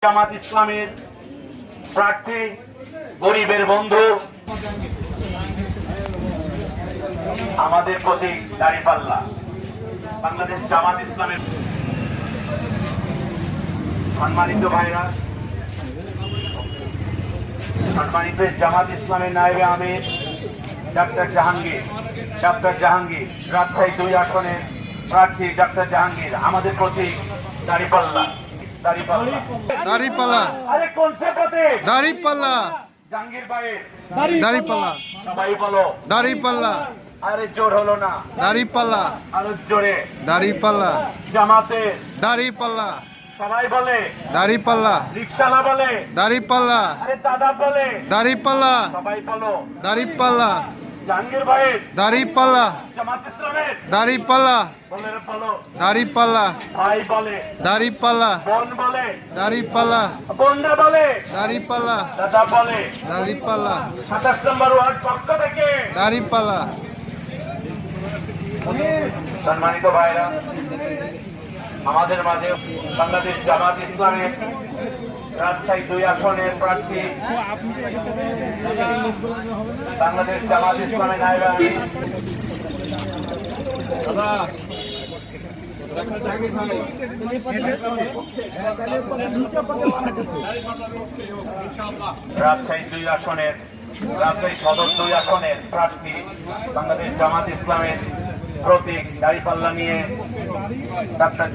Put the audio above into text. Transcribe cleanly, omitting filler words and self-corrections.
জামাত ইসলামের প্রার্থী গরিবের বন্ধু আমাদের প্রতীক দাঁড়িপাল্লা। বাংলাদেশ জামাত ইসলামের সম্মানিত ভাইরা, সম্মানিত জামাত ইসলামের নায়েবে আমির ডাক্তার জাহাঙ্গীর রাজশাহী 2 আসনের প্রার্থী ডাক্তার জাহাঙ্গীর, আমাদের প্রতীক দাঁড়িপাল্লা। দাঁড়িপাল্লা। আরে কোন সে প্রতীক? দাঁড়িপাল্লা। জাহাঙ্গীর ভাইয়ের দাঁড়িপাল্লা। সবাই বলো দাঁড়িপাল্লা। আরে জোর হলো না, দাঁড়িপাল্লা। আরো জোরে। দাঁড়িপাল্লা। জামাতে দাঁড়িপাল্লা। সবাই বলে, দাঁড়িপাল্লা। রিকশালা বলে, দাঁড়িপাল্লা। আরে দাদা বলে, দাঁড়িপাল্লা। সবাই বলো দাঁড়িপাল্লা। জাহাঙ্গীর ভাইয়ের দাঁড়িপাল্লা। জামাত ইসলামের দাঁড়িপাল্লা। বলো দাঁড়িপাল্লা। ভাই বলে, দাঁড়িপাল্লা। বোন বলে, দাঁড়িপাল্লা। বোনরা বলে, দাঁড়িপাল্লা। দাদা বলে। দাঁড়িপাল্লা। 27 নম্বর ওয়ার্ড পক্ষ থেকে দাঁড়িপাল্লা। সম্মানিত ভাইরা, আমাদের মাঝে বাংলাদেশ জামাত ইসলামের রাজশাহী 2 আসনের প্রার্থী বাংলাদেশ জামাত ইসলামের নায়েবে আমির রাজশাহী সদর 2 আসনের প্রার্থী বাংলাদেশ জামাত ইসলামের প্রতীক দাঁড়িপাল্লা নিয়ে ডাক্তার